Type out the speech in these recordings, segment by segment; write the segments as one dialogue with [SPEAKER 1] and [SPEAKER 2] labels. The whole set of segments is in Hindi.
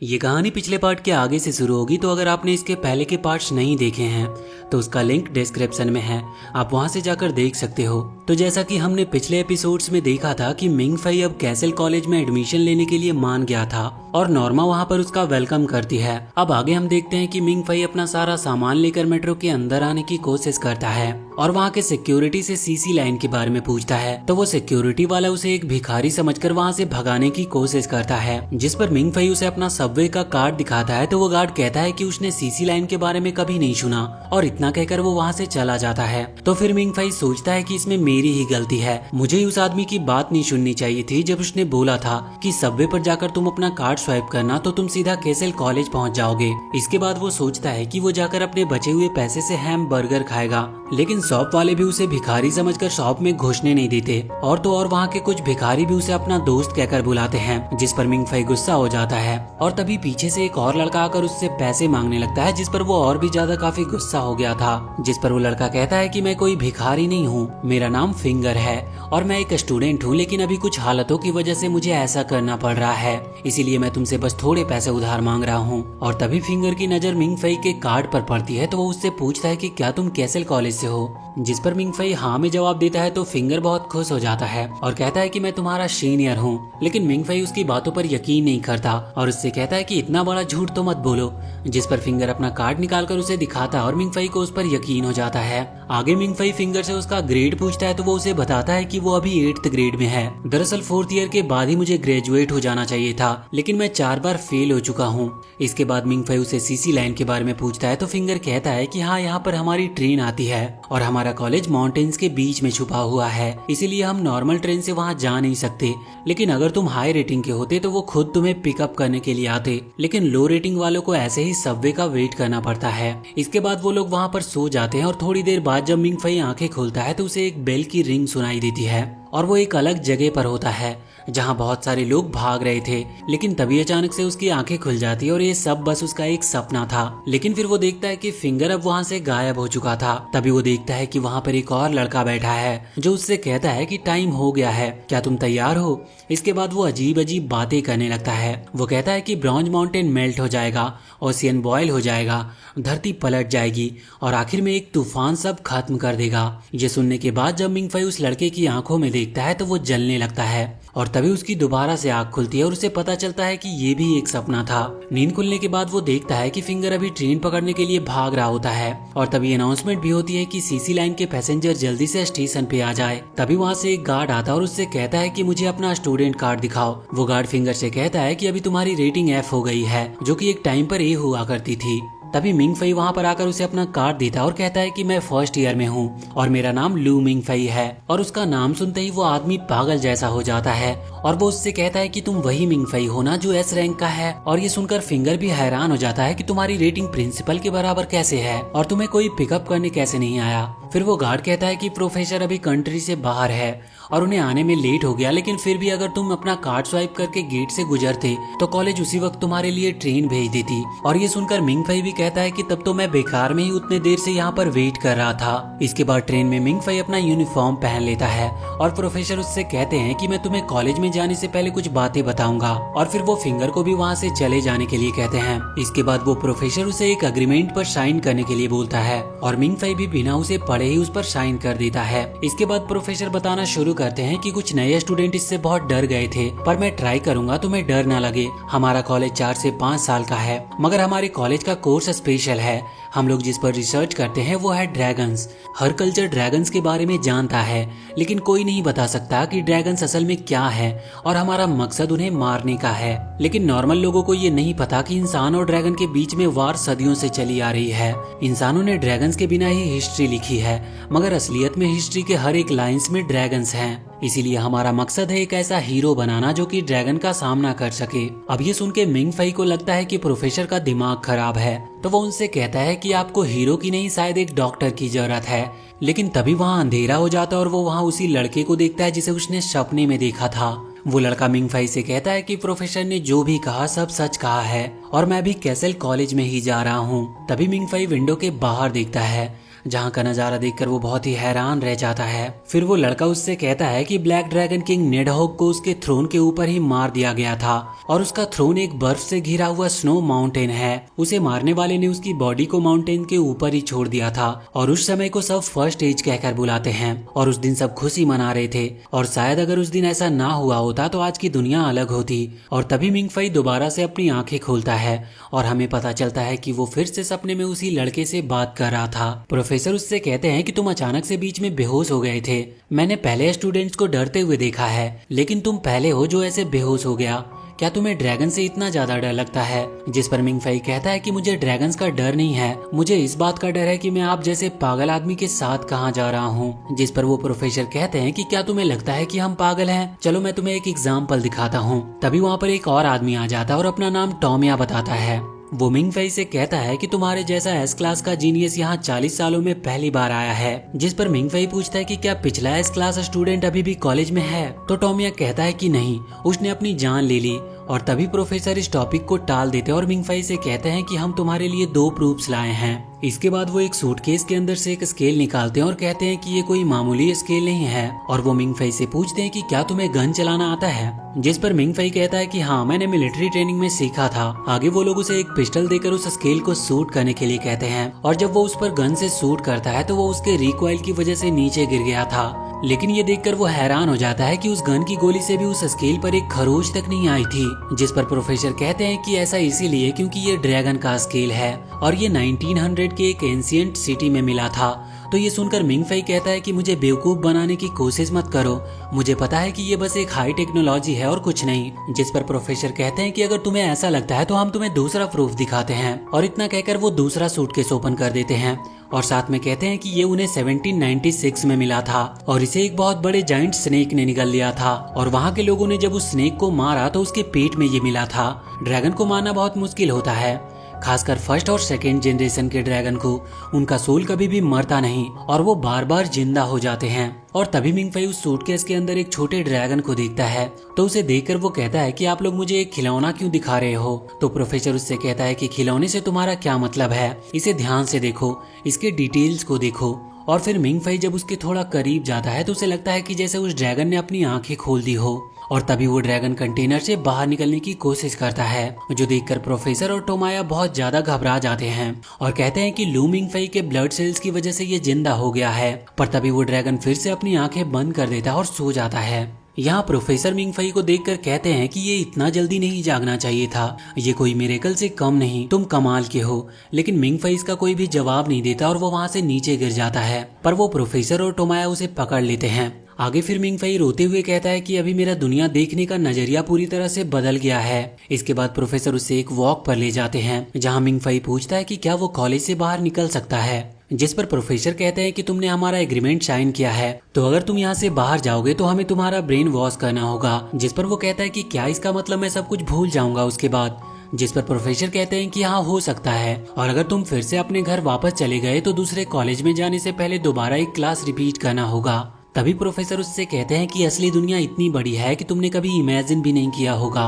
[SPEAKER 1] ये कहानी पिछले पार्ट के आगे से शुरू होगी, तो अगर आपने इसके पहले के पार्ट्स नहीं देखे हैं तो उसका लिंक डिस्क्रिप्शन में है, आप वहां से जाकर देख सकते हो। तो जैसा कि हमने पिछले एपिसोड्स में देखा था कि मिंग फई अब कैसल कॉलेज में एडमिशन लेने के लिए मान गया था और नॉर्मा वहां पर उसका वेलकम करती है। अब आगे हम देखते हैं कि मिंग फई अपना सारा सामान लेकर मेट्रो के अंदर आने की कोशिश करता है और वहाँ के सिक्योरिटी से सीसी लाइन के बारे में पूछता है। तो वो सिक्योरिटी वाला उसे एक भिखारी समझकर वहाँ से भगाने की कोशिश करता है, जिस पर मिंग फई उसे अपना सबवे का कार्ड दिखाता है। तो वो गार्ड कहता है कि उसने सीसी लाइन के बारे में कभी नहीं सुना और इतना कहकर वो वहाँ से चला जाता है। तो फिर मिंग फई सोचता है कि इसमें मेरी ही गलती है, मुझे ही उस आदमी की बात नहीं सुननी चाहिए थी जब उसने बोला था कि सबवे पर जाकर तुम अपना कार्ड स्वाइप करना तो तुम सीधा कैसल कॉलेज पहुँच जाओगे। इसके बाद वो सोचता है कि वो जाकर अपने बचे हुए पैसे से हैम बर्गर खाएगा, लेकिन शॉप वाले भी उसे भिखारी समझकर शॉप में घुसने नहीं देते। और तो और वहाँ के कुछ भिखारी भी उसे अपना दोस्त कहकर बुलाते हैं, जिस पर मिंग फई गुस्सा हो जाता है और तभी पीछे से एक और लड़का आकर उससे पैसे मांगने लगता है, जिस पर वो और भी ज्यादा काफी गुस्सा हो गया था। जिस पर वो लड़का कहता है कि मैं कोई भिखारी नहीं हूँ, मेरा नाम फिंगर है और मैं एक स्टूडेंट हूँ, लेकिन अभी कुछ हालतों की वजह से मुझे ऐसा करना पड़ रहा है, इसीलिए मैं तुमसे बस थोड़े पैसे उधार मांग रहा हूँ। और तभी फिंगर की नजर मिंग फई के कार्ड पर पड़ती है, तो वो उससे पूछता है कि क्या तुम कैसल कॉलेज से हो, जिस पर मिंग फई हाँ में जवाब देता है। तो फिंगर बहुत खुश हो जाता है और कहता है कि मैं तुम्हारा सीनियर हूँ, लेकिन मिंग फई उसकी बातों पर यकीन नहीं करता और उससे कहता है कि इतना बड़ा झूठ तो मत बोलो, जिस पर फिंगर अपना कार्ड निकालकर उसे दिखाता है और मिंग फई को उस पर यकीन हो जाता है। आगे मिंग फई फिंगर से उसका ग्रेड पूछता है, तो वो उसे बताता है कि वो अभी 8th ग्रेड में है। दरअसल 4th ईयर के बाद ही मुझे ग्रेजुएट हो जाना चाहिए था, लेकिन मैं 4 बार फेल हो चुका हूँ। इसके बाद मिंग फई उसे सीसी लाइन के बारे में पूछता है, तो फिंगर कहता है कि हाँ, यहाँ पर हमारी ट्रेन आती है और हमारा कॉलेज माउंटेन्स के बीच में छुपा हुआ है, इसीलिए हम नॉर्मल ट्रेन से वहाँ जा नहीं सकते, लेकिन अगर तुम हाई रेटिंग के होते तो वो खुद तुम्हें पिकअप करने के लिए आते, लेकिन लो रेटिंग वालों को ऐसे ही सबवे का वेट करना पड़ता है। इसके बाद वो लोग वहाँ पर सो जाते हैं और थोड़ी देर बाद जब मिंग फई आंखें खोलता है तो उसे एक बेल की रिंग सुनाई देती है और वो एक अलग जगह पर होता है जहाँ बहुत सारे लोग भाग रहे थे, लेकिन तभी अचानक से उसकी आंखें खुल जाती है और ये सब बस उसका एक सपना था। लेकिन फिर वो देखता है कि फिंगर अब वहाँ से गायब हो चुका था। तभी वो देखता है कि वहाँ पर एक और लड़का बैठा है जो उससे कहता है कि टाइम हो गया है, क्या तुम तैयार हो। इसके बाद वो अजीब अजीब बातें करने लगता है। वो कहता है कि ब्रॉन्ज माउंटेन मेल्ट हो जाएगा, ओशियन बॉयल हो जाएगा, धरती पलट जाएगी और आखिर में एक तूफान सब खत्म कर देगा। ये सुनने के बाद जब मिंग फई उस लड़के की आंखों में देखता है तो वो जलने लगता है और तभी उसकी दोबारा से आंख खुलती है और उसे पता चलता है कि ये भी एक सपना था। नींद खुलने के बाद वो देखता है कि फिंगर अभी ट्रेन पकड़ने के लिए भाग रहा होता है और तभी अनाउंसमेंट भी होती है कि सीसी लाइन के पैसेंजर जल्दी से स्टेशन पे आ जाए। तभी वहाँ से एक गार्ड आता है और उससे कहता है कि मुझे अपना स्टूडेंट कार्ड दिखाओ। वो गार्ड फिंगर से कहता है कि अभी तुम्हारी रेटिंग F हो गई है, जो कि एक टाइम पर A हुआ करती थी। तभी मिंग फई वहाँ पर आकर उसे अपना कार्ड देता है और कहता है कि मैं 1st ईयर में हूँ और मेरा नाम लू मिंग फई है। और उसका नाम सुनते ही वो आदमी पागल जैसा हो जाता है और वो उससे कहता है कि तुम वही मिंग फई हो ना जो S रैंक का है। और ये सुनकर फिंगर भी हैरान हो जाता है कि तुम्हारी रेटिंग प्रिंसिपल के बराबर कैसे है और तुम्हें कोई पिकअप करने कैसे नहीं आया। फिर वो गार्ड कहता है कि प्रोफेसर अभी कंट्री से बाहर है और उन्हें आने में लेट हो गया, लेकिन फिर भी अगर तुम अपना कार्ड स्वाइप करके गेट से गुजरते तो कॉलेज उसी वक्त तुम्हारे लिए ट्रेन भेज देती। और ये सुनकर मिंग फई भी कहता है कि तब तो मैं बेकार में ही उतने देर से यहाँ पर वेट कर रहा था। इसके बाद ट्रेन में मिंग फई अपना यूनिफॉर्म पहन लेता है और प्रोफेसर उससे कहते हैं कि मैं तुम्हें कॉलेज में जाने से पहले कुछ बातें बताऊंगा और फिर वो फिंगर को भी वहाँ से चले जाने के लिए कहते हैं। इसके बाद वो प्रोफेसर उसे एक अग्रीमेंट पर साइन करने के लिए बोलता है और मिंग फई भी बिना उसे पढ़े ही उस पर साइन कर देता है। इसके बाद प्रोफेसर बताना शुरू करते हैं कि कुछ नए स्टूडेंट इससे बहुत डर गए थे, पर मैं ट्राई करूंगा तुम्हें डर ना लगे। हमारा कॉलेज 4 से 5 साल का है, मगर हमारे कॉलेज का कोर्स स्पेशल है। हम लोग जिस पर रिसर्च करते हैं वो है ड्रैगन्स। हर कल्चर ड्रैगन्स के बारे में जानता है, लेकिन कोई नहीं बता सकता कि ड्रैगन्स असल में क्या है और हमारा मकसद उन्हें मारने का है। लेकिन नॉर्मल लोगों को ये नहीं पता कि इंसान और ड्रैगन के बीच में वार सदियों से चली आ रही है। इंसानों ने ड्रैगन्स के बिना ही हिस्ट्री लिखी है, मगर असलियत में हिस्ट्री के हर एक लाइंस में ड्रैगन्स हैं। इसीलिए हमारा मकसद है एक ऐसा हीरो बनाना जो कि ड्रैगन का सामना कर सके। अब ये सुन के मिंग फई को लगता है कि प्रोफेसर का दिमाग खराब है, तो वो उनसे कहता है कि आपको हीरो की नहीं शायद एक डॉक्टर की जरूरत है। लेकिन तभी वहाँ अंधेरा हो जाता है और वो वहाँ उसी लड़के को देखता है जिसे उसने सपने में देखा था। वो लड़का मिंग फई से कहता है कि प्रोफेसर ने जो भी कहा सब सच कहा है और मैं भी कैसल कॉलेज में ही जा रहा हूँ। तभी मिंग फई विंडो के बाहर देखता है जहाँ का नजारा देखकर वो बहुत ही हैरान रह जाता है। फिर वो लड़का उससे कहता है कि ब्लैक ड्रैगन किंग निडहॉग को उसके थ्रोन के ऊपर ही मार दिया गया था और उसका थ्रोन एक बर्फ से घिरा हुआ स्नो माउंटेन है। उसे मारने वाले ने उसकी बॉडी को माउंटेन के ऊपर ही छोड़ दिया था और उस समय को सब फर्स्ट एज कहकर बुलाते हैं और उस दिन सब खुशी मना रहे थे। और शायद अगर उस दिन ऐसा ना हुआ होता तो आज की दुनिया अलग होती। और तभी मिंगफई दोबारा से अपनी आंखें खोलता है और हमें पता चलता है कि वो फिर से सपने में उसी लड़के से बात कर रहा था। प्रोफेसर उससे कहते हैं कि तुम अचानक से बीच में बेहोश हो गए थे। मैंने पहले स्टूडेंट्स को डरते हुए देखा है, लेकिन तुम पहले हो जो ऐसे बेहोश हो गया। क्या तुम्हें ड्रैगन से इतना ज्यादा डर लगता है? जिस पर मिंगफई कहता है कि मुझे ड्रैगन्स का डर नहीं है, मुझे इस बात का डर है कि मैं आप जैसे पागल आदमी के साथ कहाँ जा रहा हूँ। जिस पर वो प्रोफेसर कहते हैं कि क्या तुम्हें लगता है कि हम पागल हैं? चलो मैं तुम्हें एक एग्जाम्पल दिखाता हूँ। तभी वहाँ पर एक और आदमी आ जाता है और अपना नाम टॉमिया बताता है। वो मिंगफई से कहता है कि तुम्हारे जैसा एस क्लास का जीनियस यहाँ 40 सालों में पहली बार आया है। जिस पर मिंगफई पूछता है कि क्या पिछला एस क्लास स्टूडेंट अभी भी कॉलेज में है? तो टॉमिया कहता है कि नहीं, उसने अपनी जान ले ली। और तभी प्रोफेसर इस टॉपिक को टाल देते और मिंगफई से कहते हैं कि हम तुम्हारे लिए 2 प्रूफ्स लाए हैं। इसके बाद वो एक सूटकेस के अंदर से एक स्केल निकालते हैं और कहते हैं कि ये कोई मामूली स्केल नहीं है। और वो मिंगफई से पूछते हैं कि क्या तुम्हें गन चलाना आता है? जिस पर मिंगफई कहता है कि हाँ, मैंने मिलिट्री ट्रेनिंग में सीखा था। आगे वो लोग उसे एक पिस्टल देकर उस स्केल को शूट करने के लिए कहते हैं और जब वो उस पर गन से शूट करता है तो वो उसके रिकॉइल की वजह से नीचे गिर गया था। लेकिन ये देखकर वो हैरान हो जाता है कि उस गन की गोली से भी उस स्केल पर एक खरोच तक नहीं आई थी। जिस पर प्रोफेसर कहते हैं कि ऐसा इसीलिए क्योंकि ये ड्रैगन का स्केल है और ये 1900 के एक एंशिएंट सिटी में मिला था। तो ये सुनकर मिंगफई कहता है कि मुझे बेवकूफ बनाने की कोशिश मत करो, मुझे पता है कि ये बस एक हाई टेक्नोलॉजी है और कुछ नहीं। जिस पर प्रोफेसर कहते हैं कि अगर तुम्हें ऐसा लगता है तो हम तुम्हें दूसरा प्रूफ दिखाते हैं। और इतना कहकर वो दूसरा सूटकेस ओपन कर देते हैं और साथ में कहते हैं कि ये उन्हें 1796 में मिला था और इसे एक बहुत बड़े जाइंट स्नेक ने निगल लिया था। और वहाँ के लोगों ने जब उस स्नेक को मारा तो उसके पेट में ये मिला था। ड्रैगन को मारना बहुत मुश्किल होता है, खासकर फर्स्ट और सेकेंड जनरेशन के ड्रैगन को। उनका सोल कभी भी मरता नहीं और वो बार बार जिंदा हो जाते हैं। और तभी मिंगफई उस सूटकेस के अंदर एक छोटे ड्रैगन को देखता है तो उसे देखकर वो कहता है कि आप लोग मुझे एक खिलौना क्यों दिखा रहे हो? तो प्रोफेसर उससे कहता है कि खिलौने से तुम्हारा क्या मतलब है, इसे ध्यान से देखो, इसके डिटेल्स को देखो। और फिर मिंगफई जब उसके थोड़ा करीब जाता है तो उसे लगता है कि जैसे उस ड्रैगन ने अपनी आंखें खोल दी हो। और तभी वो ड्रैगन कंटेनर से बाहर निकलने की कोशिश करता है, जो देखकर प्रोफेसर और टोमाया बहुत ज्यादा घबरा जाते हैं और कहते हैं कि लू मिंगफई के ब्लड सेल्स की वजह से ये जिंदा हो गया है। पर तभी वो ड्रैगन फिर से अपनी आंखें बंद कर देता है और सो जाता है। यहाँ प्रोफेसर मिंगफई को देखकर कहते हैं कि ये इतना जल्दी नहीं जागना चाहिए था, ये कोई मिरेकल से कम नहीं, तुम कमाल के हो। लेकिन मिंगफई इसका कोई भी जवाब नहीं देता और वो वहाँ से नीचे गिर जाता है। पर वो प्रोफेसर और टोमाया उसे पकड़ लेते हैं। आगे फिर मिंगफई रोते हुए कहता है कि अभी मेरा दुनिया देखने का नजरिया पूरी तरह से बदल गया है। इसके बाद प्रोफेसर उसे एक वॉक पर ले जाते हैं जहाँ मिंगफई पूछता है कि क्या वो कॉलेज से बाहर निकल सकता है। जिस पर प्रोफेसर कहते हैं कि तुमने हमारा एग्रीमेंट साइन किया है, तो अगर तुम यहाँ से बाहर जाओगे तो हमें तुम्हारा ब्रेन वॉश करना होगा। जिस पर वो कहता है कि क्या इसका मतलब मैं सब कुछ भूल जाऊंगा उसके बाद? जिस पर प्रोफेसर कहते हैं कि हाँ, हो सकता है, और अगर तुम फिर से अपने घर वापस चले गए तो दूसरे कॉलेज में जाने से पहले दोबारा एक क्लास रिपीट करना होगा। तभी प्रोफेसर उससे कहते हैं कि असली दुनिया इतनी बड़ी है कि तुमने कभी इमेजिन भी नहीं किया होगा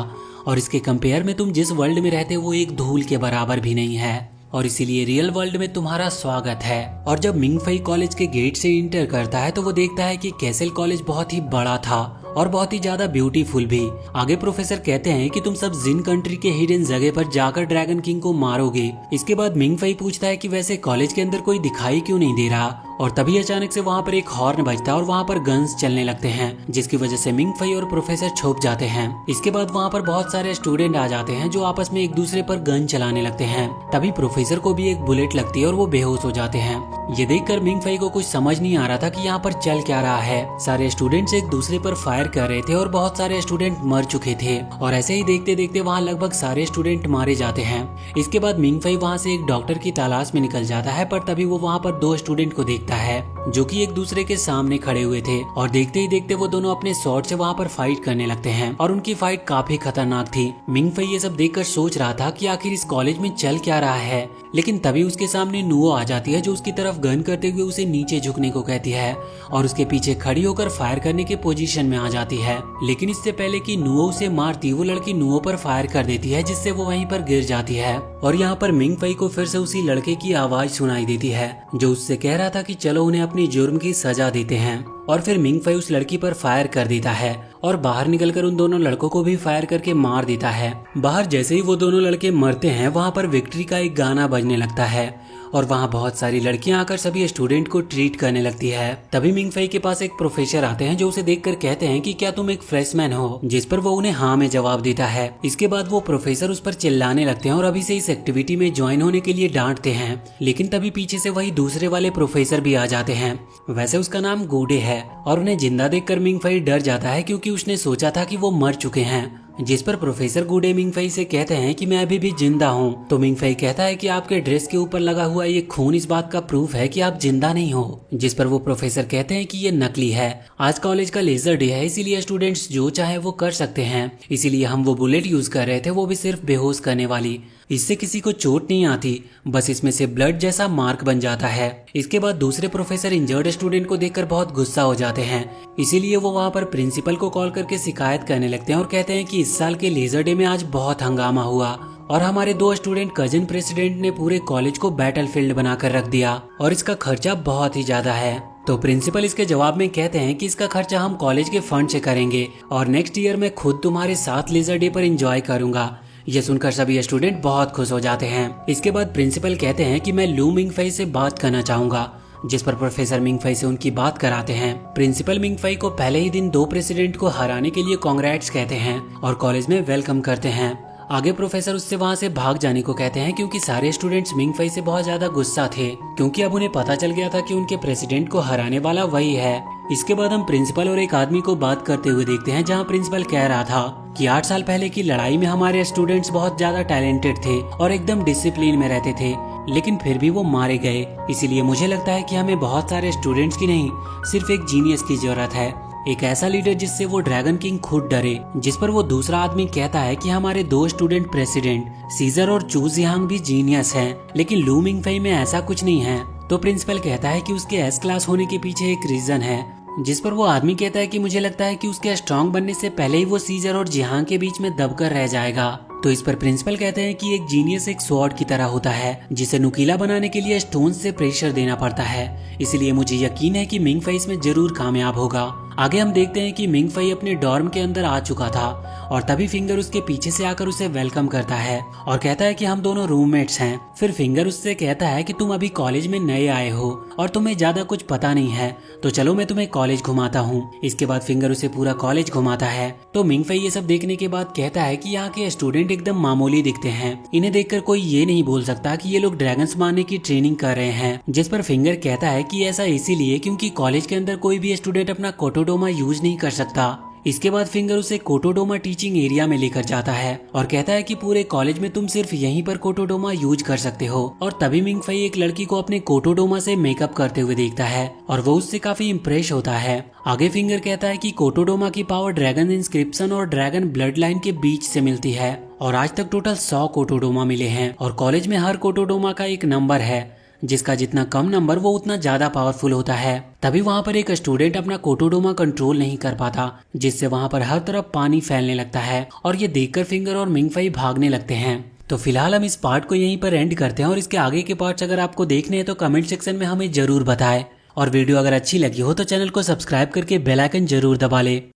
[SPEAKER 1] और इसके कंपेयर में तुम जिस वर्ल्ड में रहते हो वो एक धूल के बराबर भी नहीं है और इसीलिए रियल वर्ल्ड में तुम्हारा स्वागत है। और जब मिंगफई कॉलेज के गेट से इंटर करता है तो वो देखता है कि कैसल कॉलेज बहुत ही बड़ा था और बहुत ही ज्यादा ब्यूटीफुल भी। आगे प्रोफेसर कहते हैं कि तुम सब जिन कंट्री के हिडन जगह पर जाकर ड्रैगन किंग को मारोगे। इसके बाद मिंगफई पूछता है कि वैसे कॉलेज के अंदर कोई दिखाई क्यों नहीं दे रहा। और तभी अचानक से वहाँ पर एक हॉर्न बजता है और वहाँ पर गन्स चलने लगते हैं, जिसकी वजह से मिंगफई और प्रोफेसर छुप जाते हैं। इसके बाद वहाँ पर बहुत सारे स्टूडेंट आ जाते हैं जो आपस में एक दूसरे पर गन चलाने लगते हैं। तभी प्रोफेसर को भी एक बुलेट लगती है और वो बेहोश हो जाते हैं। ये देखकर मिंगफई को कुछ समझ नहीं आ रहा था कि यहाँ पर चल क्या रहा है। सारे स्टूडेंट्स एक दूसरे पर फायर कर रहे थे और बहुत सारे स्टूडेंट मर चुके थे और ऐसे ही देखते देखते वहाँ लगभग सारे स्टूडेंट मारे जाते हैं। इसके बाद मिंगफई वहाँ से एक डॉक्टर की तलाश में निकल जाता है, पर तभी वो वहाँ पर 2 स्टूडेंट को देखता है जो कि एक दूसरे के सामने खड़े हुए थे और देखते ही देखते वो दोनों अपने स्वॉर्ड से वहाँ पर फाइट करने लगते हैं और उनकी फाइट काफी खतरनाक थी। मिंग फई ये सब देखकर सोच रहा था कि आखिर इस कॉलेज में चल क्या रहा है, लेकिन तभी उसके सामने नुओ आ जाती है जो उसकी तरफ गन करते हुए उसे नीचे झुकने को कहती है और उसके पीछे खड़ी होकर फायर करने के पोजीशन में आ जाती है। लेकिन इससे पहले कि नुओ उसे मारती, वो लड़की नुओ पर फायर कर देती है जिससे वो वहीं पर गिर जाती है। और यहाँ पर मिंग फई को फिर से उसी लड़के की आवाज सुनाई देती है जो उससे कह रहा था कि चलो उन्हें अपनी जुर्म की सजा देते हैं। और फिर मिंग फई उस लड़की पर फायर कर देता है और बाहर निकलकर उन दोनों लड़कों को भी फायर करके मार देता है। बाहर जैसे ही वो दोनों लड़के मरते हैं, वहाँ पर विक्ट्री का एक गाना बजने लगता है और वहाँ बहुत सारी लड़कियां आकर सभी स्टूडेंट को ट्रीट करने लगती है। तभी मिंग फई के पास एक प्रोफेसर आते हैं जो उसे देखकर कहते हैं कि क्या तुम एक फ्रेशमैन हो, जिस पर वो उन्हें हाँ में जवाब देता है। इसके बाद वो प्रोफेसर उस पर चिल्लाने लगते हैं और अभी से इस एक्टिविटी में ज्वाइन होने के लिए डांटते हैं। लेकिन तभी पीछे से वही दूसरे वाले प्रोफेसर भी आ जाते हैं। वैसे उसका नाम गूडे है और उन्हें जिंदा देखकर मिंग फई डर जाता है क्योंकि उसने सोचा था कि वो मर चुके हैं। जिस पर प्रोफेसर गूडे मिंग फई से कहते हैं कि मैं अभी भी जिंदा हूँ। तो मिंग फई कहता है कि आपके ड्रेस के ऊपर लगा हुआ ये खून इस बात का प्रूफ है कि आप जिंदा नहीं हो। जिस पर वो प्रोफेसर कहते हैं कि ये नकली है। आज कॉलेज का लेजर डे है, इसीलिए स्टूडेंट्स जो चाहे वो कर सकते हैं, इसीलिए हम वो बुलेट यूज कर रहे थे, वो भी सिर्फ बेहोश करने वाली। इससे किसी को चोट नहीं आती, बस इसमें से ब्लड जैसा मार्क बन जाता है। इसके बाद दूसरे प्रोफेसर इंजर्ड स्टूडेंट को देखकर बहुत गुस्सा हो जाते हैं, इसीलिए वो वहाँ पर प्रिंसिपल को कॉल करके शिकायत करने लगते हैं और कहते हैं कि इस साल के लेजर डे में आज बहुत हंगामा हुआ और हमारे 2 स्टूडेंट कजिन प्रेसिडेंट ने पूरे कॉलेज को बैटलफील्ड बनाकर रख दिया और इसका खर्चा बहुत ही ज्यादा है। तो प्रिंसिपल इसके जवाब में कहते हैं कि इसका खर्चा हम कॉलेज के फंड से करेंगे और नेक्स्ट ईयर मैं खुद तुम्हारे साथ लेजर डे पर एंजॉय करूंगा। ये सुनकर सभी स्टूडेंट बहुत खुश हो जाते हैं। इसके बाद प्रिंसिपल कहते हैं कि मैं लू मिंग फई से बात करना चाहूंगा, जिस पर प्रोफेसर मिंग फई से उनकी बात कराते हैं। प्रिंसिपल मिंग फई को पहले ही दिन 2 प्रेसिडेंट को हराने के लिए कांग्रेट्स कहते हैं और कॉलेज में वेलकम करते हैं। आगे प्रोफेसर उससे वहाँ से भाग जाने को कहते हैं क्योंकि सारे स्टूडेंट्स मिंग फई से बहुत ज्यादा गुस्सा थे, क्योंकि अब उन्हें पता चल गया था कि उनके प्रेसिडेंट को हराने वाला वही है। इसके बाद हम प्रिंसिपल और एक आदमी को बात करते हुए देखते हैं, जहाँ प्रिंसिपल कह रहा था कि 8 साल पहले की लड़ाई में हमारे स्टूडेंट्स बहुत ज्यादा टैलेंटेड थे और एकदम डिसिप्लिन में रहते थे, लेकिन फिर भी वो मारे गए। इसीलिए मुझे लगता है कि हमें बहुत सारे स्टूडेंट्स की नहीं, सिर्फ एक जीनियस की जरूरत है, एक ऐसा लीडर जिससे वो ड्रैगन किंग खुद डरे। जिस पर वो दूसरा आदमी कहता है कि हमारे 2 स्टूडेंट प्रेसिडेंट सीजर और चू जियांग भी जीनियस हैं, लेकिन लू मिंग फई में ऐसा कुछ नहीं है। तो प्रिंसिपल कहता है कि उसके एस क्लास होने के पीछे एक रीजन है। जिस पर वो आदमी कहता है कि मुझे लगता है कि उसके स्ट्रॉन्ग बनने से पहले ही वो सीजर और जियांग के बीच में दबकर रह जाएगा। तो इस पर प्रिंसिपल कहते हैं कि एक जीनियस एक स्वॉर्ड की तरह होता है, जिसे नुकीला बनाने के लिए स्टोन से प्रेशर देना पड़ता है। इसलिए मुझे यकीन है कि मिंग फई इसमें जरूर कामयाब होगा। आगे हम देखते हैं कि मिंग फई अपने डॉर्म के अंदर आ चुका था और तभी फिंगर उसके पीछे से आकर उसे वेलकम करता है और कहता है कि हम दोनों रूममेट्स हैं। फिर फिंगर उससे कहता है कि तुम अभी कॉलेज में नए आए हो और तुम्हें ज्यादा कुछ पता नहीं है, तो चलो मैं तुम्हें कॉलेज घुमाता हूँ। इसके बाद फिंगर उसे पूरा कॉलेज घुमाता है। तो मिंग फई ये सब देखने के बाद कहता है कि यहाँ के स्टूडेंट एकदम मामूली दिखते हैं, इन्हें देखकर कोई ये नहीं बोल सकता कि ये लोग ड्रैगन्स मारने की ट्रेनिंग कर रहे हैं। जिस पर फिंगर कहता है कि ऐसा इसीलिए क्योंकि कॉलेज के अंदर कोई भी स्टूडेंट अपना कोटोडोमा यूज नहीं कर सकता। इसके बाद फिंगर उसे कोटोडोमा टीचिंग एरिया में लेकर जाता है और कहता है कि पूरे कॉलेज में तुम सिर्फ यहीं पर कोटोडोमा यूज कर सकते हो। और तभी मिंग फई एक लड़की को अपने कोटोडोमा से मेकअप करते हुए देखता है और वो उससे काफी इम्प्रेस होता है। आगे फिंगर कहता है कि कोटोडोमा की पावर ड्रैगन इंस्क्रिप्शन और ड्रैगन ब्लड लाइन के बीच से मिलती है और आज तक टोटल 100 कोटोडोमा मिले हैं और कॉलेज में हर कोटोडोमा का एक नंबर है, जिसका जितना कम नंबर वो उतना ज्यादा पावरफुल होता है। तभी वहाँ पर एक स्टूडेंट अपना कोटोडोमा कंट्रोल नहीं कर पाता, जिससे वहाँ पर हर तरफ पानी फैलने लगता है और ये देखकर फिंगर और मिंग फई भागने लगते हैं। तो फिलहाल हम इस पार्ट को यहीं पर एंड करते हैं और इसके आगे के पार्ट्स अगर आपको देखने हैं तो कमेंट सेक्शन में हमें जरूर बताएं और वीडियो अगर अच्छी लगी हो तो चैनल को सब्सक्राइब करके बेल आइकन जरूर दबा ले।